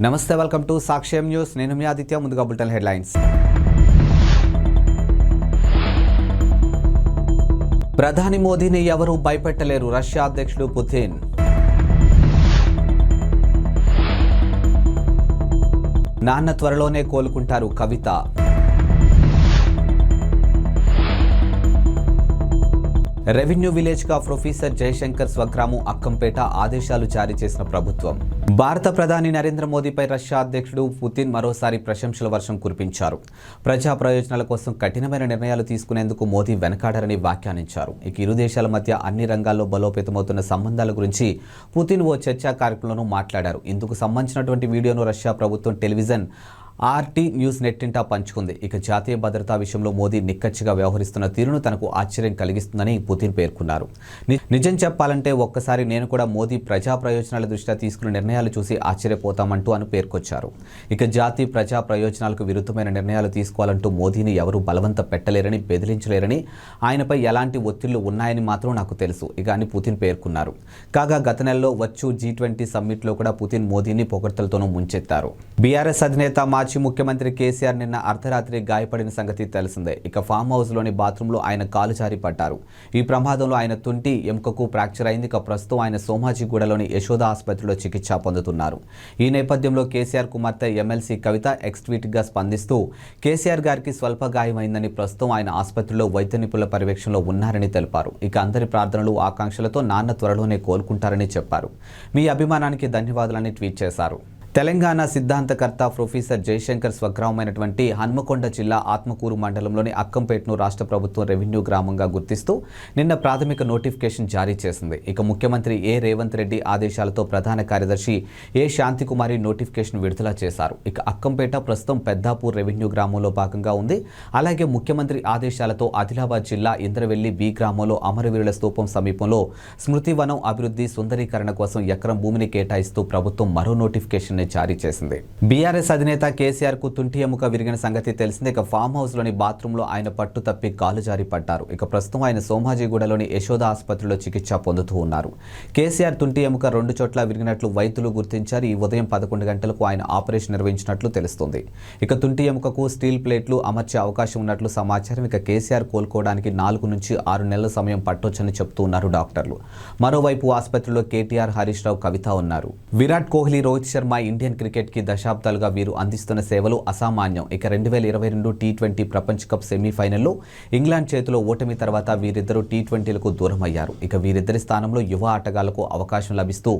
నమస్తే, welcome to సాక్ష్యం news. నేను మీ ఆదిత్య. ముందుగా బులెటిన్ హెడ్లైన్స్. ప్రధాని మోదీని ఎవరూ భయపెట్టలేరు, రష్యా అధ్యక్షుడు పుతిన్. నాన్న త్వరలోనే కోలుకుంటారు, కవిత. రెవెన్యూ విలేజ్గా ప్రొఫెసర్ జయశంకర్ స్వగ్రామం అక్కంపేట ఆదేశాలు జారీ చేసిన ప్రభుత్వం. భారత ప్రధాని నరేంద్ర మోదీపై రష్యా అధ్యక్షుడు పుతిన్ మరోసారి ప్రశంసల వర్షం కురిపించారు. ప్రజా ప్రయోజనాల కోసం కఠినమైన నిర్ణయాలు తీసుకునేందుకు మోదీ వెనకాడరని వ్యాఖ్యానించారు. ఇక ఇరు దేశాల మధ్య అన్ని రంగాల్లో బలోపేతమవుతున్న సంబంధాల గురించి పుతిన్ ఓ చర్చా కార్యక్రమంలో మాట్లాడారు. ఇందుకు సంబంధించినటువంటి వీడియోను రష్యా ప్రభుత్వం టెలివిజన్ ఆర్టీ న్యూస్ నెట్టింటా పంచుకుంది. ఇక జాతీయ భద్రతా విషయంలో మోదీ నిక్కచ్చిగా వ్యవహరిస్తున్న తీరును తనకు ఆశ్చర్యం కలిగిస్తుందని పుతిన్ పేర్కొన్నారు. నిజం చెప్పాలంటే ఒక్కసారి నేను కూడా మోదీ ప్రజా ప్రయోజనాల దృష్ట్యా తీసుకున్న నిర్ణయాలు చూసి ఆశ్చర్యపోతామంటూ అని పేర్కొచ్చారు. ఇక జాతీయ ప్రజా ప్రయోజనాలకు విరుద్ధమైన నిర్ణయాలు తీసుకోవాలంటూ మోదీని ఎవరూ బలవంత పెట్టలేరని, బెదిరించలేరని, ఆయనపై ఎలాంటి ఒత్తిళ్లు ఉన్నాయని మాత్రం నాకు తెలుసు ఇక అని పుతిన్ పేర్కొన్నారు. కాగా గత నెలలో వచ్చు G20 సమ్మిట్లో కూడా పుతిన్ మోదీని పొగడ్తలతోనూ ముంచెత్తారు. బీఆర్ఎస్ అధినేత మాజీ ముఖ్యమంత్రి కేసీఆర్ నిన్న అర్ధరాత్రి గాయపడిన సంగతి తెలిసిందే. ఇక ఫామ్ హౌస్లోని బాత్రూంలో ఆయన కాలు జారి పడ్డారు. ఈ ప్రమాదంలో ఆయన తుంటి ఎముకకు ఫ్రాక్చర్ అయింది. ఇక ప్రస్తుతం ఆయన సోమాజిగూడలోని యశోద ఆసుపత్రిలో చికిత్స పొందుతున్నారు. ఈ నేపథ్యంలో కేసీఆర్ కుమార్తె ఎమ్మెల్సీ కవిత ఎక్స్ ట్వీట్గా స్పందిస్తూ కేసీఆర్ గారికి స్వల్ప గాయమైందని, ప్రస్తుతం ఆయన ఆసుపత్రిలో వైద్య నిపుణుల పర్యవేక్షణలో ఉన్నారని తెలిపారు. ఇక అందరి ప్రార్థనలు, ఆకాంక్షలతో నాన్న త్వరలోనే కోలుకుంటారని చెప్పారు. మీ అభిమానానికి ధన్యవాదాలని ట్వీట్ చేశారు. తెలంగాణ సిద్ధాంతకర్త ప్రొఫెసర్ జయశంకర్ స్వగ్రామమైనటువంటి హన్మకొండ జిల్లా ఆత్మకూరు మండలంలోని అక్కంపేటను రాష్ట్ర ప్రభుత్వం రెవెన్యూ గ్రామంగా గుర్తిస్తూ నిన్న ప్రాథమిక నోటిఫికేషన్ జారీ చేసింది. ఇక ముఖ్యమంత్రి రేవంత్ రెడ్డి ఆదేశాలతో ప్రధాన కార్యదర్శి శాంతికుమారి నోటిఫికేషన్ విడుదల చేశారు. ఇక అక్కంపేట ప్రస్తుతం పెద్దాపూర్ రెవెన్యూ గ్రామంలో భాగంగా ఉంది. అలాగే ముఖ్యమంత్రి ఆదేశాలతో ఆదిలాబాద్ జిల్లా ఇంద్రవెల్లి బి గ్రామంలో అమరవీరుల స్తూపం సమీపంలో స్మృతివనం అభివృద్ధి సుందరీకరణ కోసం ఎకరం భూమిని కేటాయిస్తూ ప్రభుత్వం మరో నోటిఫికేషన్ జారీ చేసింది. బీఆర్ఎస్ అధినేత కేసీఆర్ కు తుంటి ఎముక విరిగిన సంగతి తెలిసిందే. ఇక ఫామ్ హౌస్ లోని బాత్రూంలో ఆయన పట్టు తప్పి కాలు జారి పడ్డారు. ఇక ప్రస్తుతం ఆయన సోమాజిగూడలోని యశోద ఆసుపత్రిలో చికిత్స పొందుతూ ఉన్నారు. కేసీఆర్ తుంటి ఎముక 2 చోట్ల విరిగినట్లు వైద్యులు గుర్తించారు. ఈ ఉదయం 11 గంటలకు ఆయన ఆపరేషన్ నిర్వహించినట్లు తెలుస్తుంది. ఇక తుంటి ఎముకకు స్టీల్ ప్లేట్లు అమర్చే అవకాశం ఉన్నట్లు సమాచారం. ఇక కేసీఆర్ కోలుకోవడానికి 4 నుంచి 6 నెలల సమయం పట్టొచ్చని చెబుతూ ఉన్నారు డాక్టర్లు. మరోవైపు ఆసుపత్రిలో కేటీఆర్, హరీష్ రావు, కవిత ఉన్నారు. విరాట్ కోహ్లీ, రోహిత్ శర్మ ఇండియన్ క్రికెట్ కి దశాబ్దాలుగా వీరు అందిస్తున్న సేవలు అసామాన్యం. ఇక 2022 T20 ప్రపంచ కప్ సెమీఫైనల్లో ఇంగ్లాండ్ చేతిలో ఓటమి తర్వాత వీరిద్దరూ T20లకు దూరమయ్యారు. ఇక వీరిద్దరి స్థానంలో యువ ఆటగాళ్లకు అవకాశం లభిస్తూ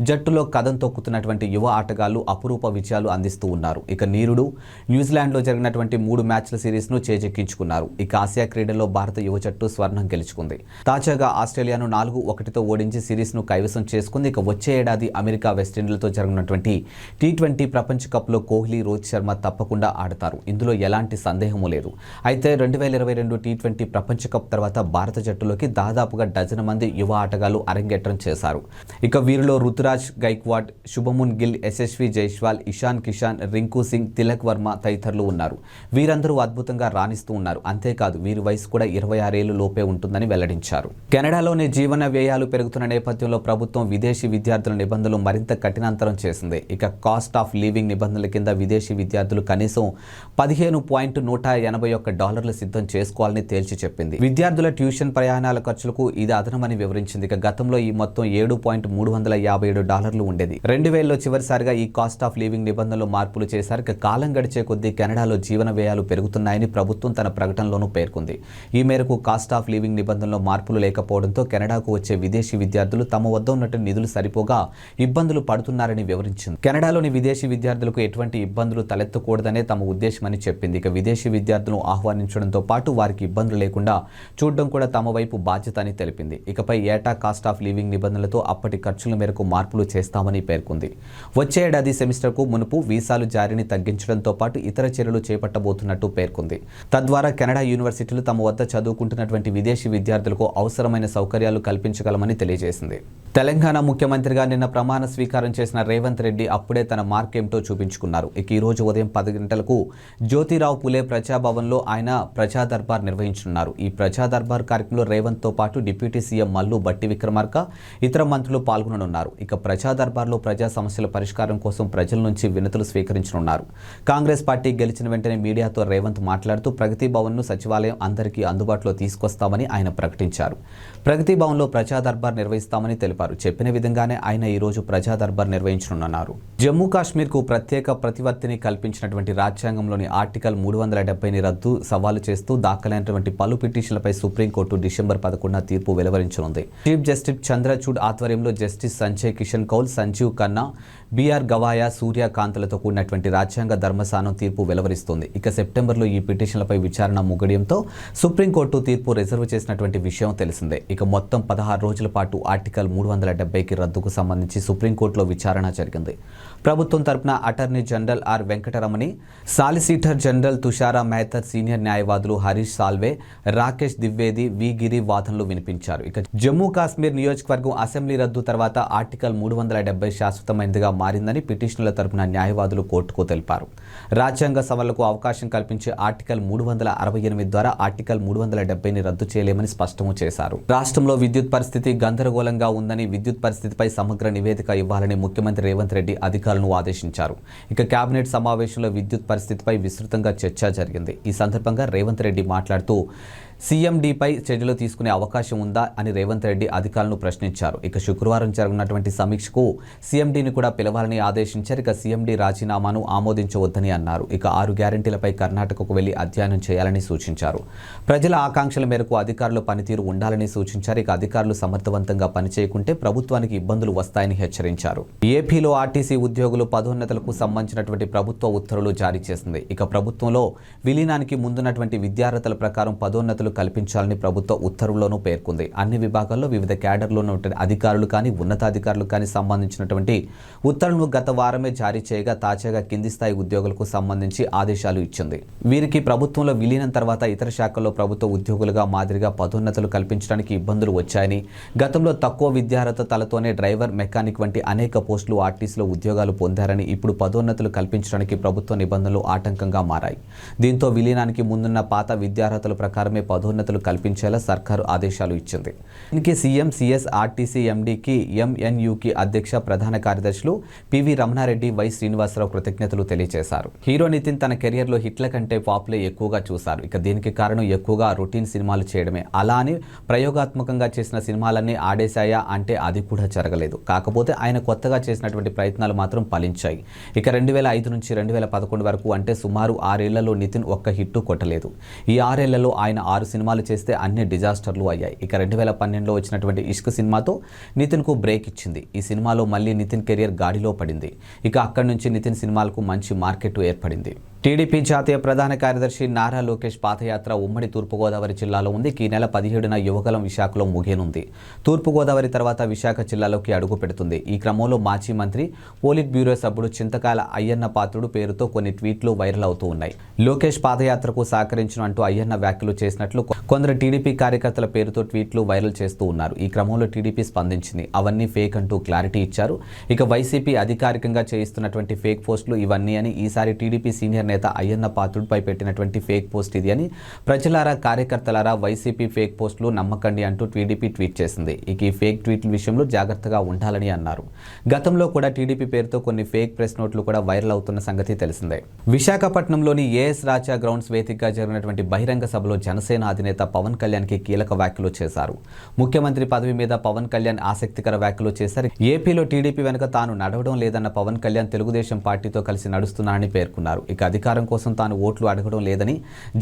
జట్టులో కదం తొక్కుతున్నటువంటి యువ ఆటగాళ్లు అపురూప విజయాలు అందిస్తూ ఉన్నారు. ఇక నీరుడు న్యూజిలాండ్లో జరిగినటువంటి 3 మ్యాచ్ల సిరీస్ను చేజెక్కించుకున్నారు. ఇక ఆసియా క్రీడల్లో భారత యువ జట్టు స్వర్ణం గెలుచుకుంది. తాజాగా ఆస్ట్రేలియాను 4-1తో ఓడించి సిరీస్ను కైవసం చేసుకుంది. ఇక వచ్చే ఏడాది అమెరికా, వెస్టిండీలతో జరగనున్నటువంటి T20 ప్రపంచ కప్లో కోహ్లీ, రోహిత్ శర్మ తప్పకుండా ఆడతారు. ఇందులో ఎలాంటి సందేహమూ లేదు. అయితే 2022 T20 ప్రపంచ కప్ తర్వాత భారత జట్టులోకి దాదాపుగా డజన్ మంది యువ ఆటగాళ్లు అరంగేట్రం చేశారు. ఇక వీరిలో రుతురాజ్ గైక్వాడ్, శుభమున్ గిల్, యశస్వి జైస్వాల్, ఇషాన్ కిషాన్, రింకు సింగ్, తిలక్ వర్మ తదితరులు ఉన్నారు. వీరందరూ అద్భుతంగా రాణిస్తూ ఉన్నారు. అంతేకాదు వీరి వయసు కూడా 26 ఏళ్ల లోపే ఉంటుందని వెల్లడించారు. కెనడాలోని జీవన వ్యయాలు పెరుగుతున్న నేపథ్యంలో ప్రభుత్వం విదేశీ విద్యార్థుల నిబంధనలు మరింత కఠినాంతరం చేసింది. ఇక కాస్ట్ ఆఫ్ లివింగ్ నిబంధనల కింద విదేశీ విద్యార్థులు కనీసం $15.181 సిద్ధం చేసుకోవాలని తేల్చి చెప్పింది. విద్యార్థుల ట్యూషన్, ప్రయాణాల ఖర్చులకు ఇది అదనమని వివరించింది. ఇక గతంలో ఈ మొత్తం $7.357 ఉండేది. 2000లో చివరిసారిగా ఈ కాస్ట్ ఆఫ్ లివింగ్ నిబంధనలు మార్పులు చేశారు. ఇక కాలం గడిచే కొద్దీ కెనడాలో జీవన వ్యయాలు పెరుగుతున్నాయని ప్రభుత్వం తన ప్రకటనలోనూ పేర్కొంది. ఈ మేరకు కాస్ట్ ఆఫ్ లివింగ్ నిబంధనలో మార్పులు లేకపోవడంతో కెనడాకు వచ్చే విదేశీ విద్యార్థులు తమ వద్ద ఉన్నట్టు నిధులు సరిపోగా ఇబ్బందులు పడుతున్నారని వివరించింది. కెనడాలోని విదేశీ విద్యార్థులకు ఎటువంటి ఇబ్బందులు తలెత్తకూడదనే తమ ఉద్దేశమని చెప్పింది. ఇక విదేశీ విద్యార్థులను ఆహ్వానించడంతో పాటు వారికి ఇబ్బందులు లేకుండా చూడడం కూడా తమ వైపు బాధ్యత అని తెలిపింది. ఇకపై ఏటా కాస్ట్ ఆఫ్ లివింగ్ నిబంధనలతో అప్పటి ఖర్చుల మేరకు మార్పులు చేస్తామని పేర్కొంది. వచ్చే ఏడాది సెమిస్టర్కు మునుపు వీసాలు జారీని తగ్గించడంతో పాటు ఇతర చర్యలు చేపట్టబోతున్నట్టు పేర్కొంది. తద్వారా కెనడా యూనివర్సిటీలు తమ వద్ద చదువుకుంటున్నటువంటి విదేశీ విద్యార్థులకు అవసరమైన సౌకర్యాలు కల్పించగలమని తెలియజేసింది. తెలంగాణ ముఖ్యమంత్రిగా నిన్న ప్రమాణ స్వీకారం చేసిన రేవంత్ రెడ్డి అప్పుడే తన మార్క్ ఏమిటో చూపించుకున్నారు. ఇక ఈ రోజు ఉదయం 10 గంటలకు జ్యోతిరావు పులే ప్రజాభవన్లో ఆయన ప్రజా దర్బార్ నిర్వహించనున్నారు. ఈ ప్రజా దర్బార్ కార్యక్రమంలో రేవంత్తో పాటు డిప్యూటీ సీఎం మల్లు బట్టి విక్రమార్క ఇతర మంత్రులు పాల్గొననున్నారు. ఇక ప్రజా దర్బార్లో ప్రజా సమస్యల పరిష్కారం కోసం ప్రజల నుంచి వినతులు స్వీకరించనున్నారు. కాంగ్రెస్ పార్టీ గెలిచిన వెంటనే మీడియాతో రేవంత్ మాట్లాడుతూ ప్రగతి భవన్ను సచివాలయం అందరికీ అందుబాటులో తీసుకొస్తామని ఆయన ప్రకటించారు. ప్రగతి భవన్లో ప్రజా దర్బార్ నిర్వహిస్తామని తెలిపారు. చెప్పిన విధంగానే ఆయన ఈ రోజు ప్రజా దర్బార్ నిర్వహించనున్నారు. జమ్మూ కాశ్మీర్కు ప్రత్యేక ప్రతిపత్తిని కల్పించినటువంటి రాజ్యాంగంలోని ఆర్టికల్ 370ని రద్దు సవాలు చేస్తూ దాఖలైనటువంటి పలు పిటిషన్లపై సుప్రీంకోర్టు డిసెంబర్ 11న తీర్పు వెలువరించనుంది. చీఫ్ జస్టిస్ చంద్రచూడ్ ఆధ్వర్యంలో జస్టిస్ సంజయ్ కిషన్ కౌల్, సంజీవ్ ఖన్నా, బిఆర్ గవాయా, సూర్యకాంత్లతో కూడినటువంటి రాజ్యాంగ ధర్మస్థానం తీర్పు వెలువరిస్తుంది. ఇక సెప్టెంబర్లో ఈ పిటిషన్లపై విచారణ ముగియడంతో సుప్రీంకోర్టు తీర్పు రిజర్వ్ చేసినటువంటి విషయం తెలిసిందే. ఇక మొత్తం 16 రోజుల పాటు ఆర్టికల్ 370కి రద్దుకు సంబంధించి సుప్రీంకోర్టులో విచారణ జరిగింది. ప్రభుత్వం తరపున attorney general R Venkataramani, solicitor general Tushar Mehta, senior న్యాయవాదులు హరీష్ సాల్వే, రాకేష్ ద్వివేది, వి గిరి వాదనలు వినిపించారు. ఇక జమ్మూ కాశ్మీర్ నియోజకవర్గం అసెంబ్లీ రద్దు తర్వాత ఆర్టికల్ 370 శాశ్వతమైనదిగా మారిందని పిటిషనర్ల తరపున న్యాయవాదులు కోర్టుకు తెలిపారు. రాజ్యాంగ సవరణలకు అవకాశం కల్పించే ఆర్టికల్ 368 ద్వారా ఆర్టికల్ 370ని రద్దు చేయలేమని స్పష్టం చేశారు. రాష్ట్రంలో విద్యుత్ పరిస్థితి గందరగోళంగా ఉందని, విద్యుత్ పరిస్థితిపై సమగ్ర నివేదిక ఇవ్వాలని ముఖ్యమంత్రి రేవంత్ రెడ్డి అధికారులను ఆదేశించారు. ఇక కేబినెట్ సమావేశంలో విద్యుత్ పరిస్థితిపై విస్తృతంగా చర్చ జరిగింది. ఈ సందర్భంగా రేవంత్ రెడ్డి మాట్లాడుతూ సీఎండీపై చర్యలు తీసుకునే అవకాశం ఉందా అని రేవంత్ రెడ్డి అధికారులను ప్రశ్నించారు. ఇక శుక్రవారం జరగనున్నటువంటి సమీక్షకు సీఎండీని కూడా పిలవాలని ఆదేశించారు. ఇక సీఎండీ రాజీనామాను ఆమోదించవద్దని అన్నారు. ఇక 6 గ్యారెంటీలపై కర్ణాటకకు వెళ్లి అధ్యయనం చేయాలని సూచించారు. ప్రజల ఆకాంక్షల మేరకు అధికారుల పనితీరు ఉండాలని సూచించారు. ఇక అధికారులు సమర్థవంతంగా పనిచేయకుంటే ప్రభుత్వానికి ఇబ్బందులు వస్తాయని హెచ్చరించారు. ఏపీలో ఆర్టీసీ ఉద్యోగులు పదోన్నతులకు సంబంధించినటువంటి ప్రభుత్వ ఉత్తర్వులు జారీ చేసింది. ఇక ప్రభుత్వంలో విలీనానికి ముందున్నటువంటి విద్యార్హతల ప్రకారం పదోన్నతులు కల్పించాలని ప్రభుత్వ ఉత్తర్వుల్లోనూ పేర్కొంది. అన్ని విభాగాల్లో వివిధ క్యాడర్లో ఉన్న అధికారులు కానీ ఉన్నతాధికారులు కానీ సంబంధించినటువంటి ఉత్తర్వులను గత వారమే జారీ చేయగా తాజాగా కింది స్థాయి ఉద్యోగులకు సంబంధించి ఆదేశాలు ఇచ్చింది. వీరికి ప్రభుత్వంలో విలీనం తర్వాత ఇతర శాఖల్లో ప్రభుత్వ ఉద్యోగులుగా మాదిరిగా పదోన్నతులు కల్పించడానికి ఇబ్బందులు వచ్చాయని, గతంలో తక్కువ విద్యార్హతలతోనే డ్రైవర్, మెకానిక్ వంటి అనేక పోస్టులు ఆర్టీసీలో ఉద్యోగాలు పొందారని, ఇప్పుడు పదోన్నతులు కల్పించడానికి ప్రభుత్వ నిబంధనలు ఆటంకంగా మారాయి. దీంతో విలీనానికి ముందున్న పాత విద్యార్హతల ప్రకారమే పదోన్నతులు కల్పించేలా సర్కారు ఆదేశాలు ఇచ్చింది. దీనికి సీఎం, సీఎస్, ఆర్టీసీ ఎండీకి, ఎంఎన్యూకి అధ్యక్ష ప్రధాన కార్యదర్శులు పివి రమణారెడ్డి, వై శ్రీనివాసరావు కృతజ్ఞతలు తెలియజేశారు. హీరో నితిన్ తన కెరియర్లో హిట్ల కంటే ఫ్లాప్లే ఎక్కువగా చూశారు. ఇక దీనికి కారణం ఎక్కువగా రొటీన్ సినిమాలు చేయడమే. అలా అని ప్రయోగాత్మకంగా చేసిన సినిమాలన్నీ ఆడేశాయా అంటే అది కూడా జరగలేదు. కాకపోతే ఆయన కొత్తగా చేసినటువంటి ప్రయత్నాలు మాత్రం ఫలించాయి. ఇక 2005 నుంచి 2011 వరకు అంటే సుమారు 6 ఏళ్లలో నితిన్ ఒక్క హిట్టు కొట్టలేదు. ఈ 6 ఏళ్లలో ఆయన 6 సినిమాలు చేస్తే అన్ని డిజాస్టర్లు అయ్యాయి. ఇక 2012లో వచ్చినటువంటి ఇష్క్ సినిమాతో నితిన్కు బ్రేక్ ఇచ్చింది. ఈ సినిమాలో మళ్ళీ నితిన్ కెరియర్ గాడిలో పడింది. ఇక అక్కడి నుంచి నితిన్ సినిమాలకు మంచి మార్కెట్ ఏర్పడింది. టీడీపీ జాతీయ ప్రధాన కార్యదర్శి నారా లోకేష్ పాదయాత్ర ఉమ్మడి తూర్పుగోదావరి జిల్లాలో ఉంది. ఈ నెల 17న యువగలం విశాఖలో ముగియనుంది. తూర్పుగోదావరి తర్వాత విశాఖ జిల్లాలోకి అడుగు పెడుతుంది. ఈ క్రమంలో మాజీ మంత్రి, పోలిట్ బ్యూరో సభ్యుడు చింతకాయల అయ్యన్న పాత్రుడు పేరుతో కొన్ని ట్వీట్లు వైరల్ అవుతూ ఉన్నాయి. లోకేష్ పాదయాత్రకు సహకరించిన అంటూ అయ్యన్న వ్యాఖ్యలు చేసినట్లు కొందరు టీడీపీ కార్యకర్తల పేరుతో ట్వీట్లు వైరల్ చేస్తూ ఉన్నారు. ఈ క్రమంలో టీడీపీ స్పందించింది. అవన్నీ ఫేక్ అంటూ క్లారిటీ ఇచ్చారు. ఇక వైసీపీ అధికారికంగా చేయిస్తున్నటువంటి ఫేక్ పోస్టులు ఇవన్నీ అని, ఈసారి టీడీపీ సీనియర్ నేత అయ్యన్న పాత్రుడిపై పెట్టినటువంటి ఫేక్ పోస్ట్ ఇది అని, ప్రజలారా, కార్యకర్తలారా వైసీపీ ఫేక్ పోస్టులు నమ్మకండి అంటూ టీడీపీ ట్వీట్ చేసింది. ఇక ఈ ఫేక్ ట్వీట్ల విషయంలో జాగ్రత్తగా ఉండాలని అన్నారు. గతంలో కూడా టీడీపీ పేరుతో కొన్ని ఫేక్ ప్రెస్ నోట్లు కూడా వైరల్ అవుతున్న సంగతి తెలిసిందే. విశాఖపట్నంలోని ఏఎస్ రాజా గ్రౌండ్స్ వేదికగా జరిగినటువంటి బహిరంగ సభలో జనసేన అధినేత పవన్ కళ్యాణ్కి కీలక వ్యాఖ్యలు చేశారు. ముఖ్యమంత్రి పదవి మీద పవన్ కళ్యాణ్ ఆసక్తికర వ్యాఖ్యలు చేశారు. ఏపీలో టీడీపీ వెనుక తాను నడవడం లేదన్న పవన్ కళ్యాణ్ తెలుగుదేశం పార్టీతో కలిసి నడుస్తున్నారని పేర్కొన్నారు. ఇక అధికారం కోసం తాను ఓట్లు అడగడం లేదని,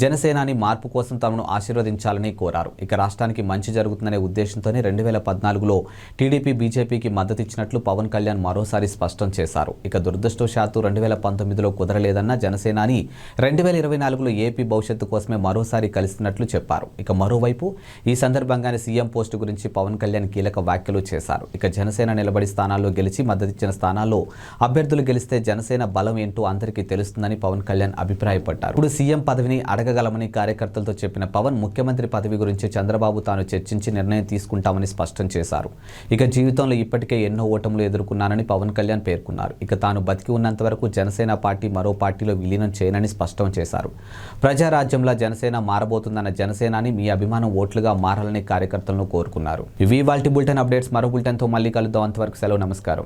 జనసేనాని మార్పు కోసం తమను ఆశీర్వదించాలని కోరారు. ఇక రాష్ట్రానికి మంచి జరుగుతుందనే ఉద్దేశంతోనే 2014లో టీడీపీ బీజేపీకి మద్దతు ఇచ్చినట్లు పవన్ కళ్యాణ్ మరోసారి స్పష్టం చేశారు. ఇక దురదృష్టవశాత్తు 2019లో కుదరలేదన్న జనసేనాని 2024లో ఏపీ భవిష్యత్తు కోసమే మరోసారి కలిసినట్లు చెప్పారు. ఇక మరోవైపు ఈ సందర్భంగానే సీఎం పోస్టు గురించి పవన్ కళ్యాణ్ కీలక వ్యాఖ్యలు చేశారు. ఇక జనసేన నిలబడి స్థానాల్లో గెలిచి మద్దతిచ్చిన స్థానాల్లో అభ్యర్థులు గెలిస్తే జనసేన బలం ఏంటో అందరికీ తెలుస్తుందని పవన్ కళ్యాణ్ అభిప్రాయపడ్డారు. ఇప్పుడు సీఎం పదవిని అడగగలమని కార్యకర్తలతో చెప్పిన పవన్ ముఖ్యమంత్రి పదవి గురించి చంద్రబాబు తాను చర్చించి నిర్ణయం తీసుకుంటామని స్పష్టం చేశారు. ఇక జీవితంలో ఇప్పటికే ఎన్నో ఓటములు ఎదుర్కొన్నానని పవన్ కళ్యాణ్ పేర్కొన్నారు. ఇక తాను బతికి ఉన్నంత వరకు జనసేన పార్టీ మరో పార్టీలో విలీనం చేయనని స్పష్టం చేశారు. ప్రజారాజ్యంలో జనసేన మారబోతుందన్న జనసేనాని మీ అభిమానం ఓట్లుగా మారాలని కార్యకర్తలను కోరుకున్నారు. ఇవి ఇవాల్టి బులెటిన్ అప్డేట్స్. మరో బులెటిన్తో మళ్ళీ కలుద్దాం. అంతవరకు సెలవు. నమస్కారం.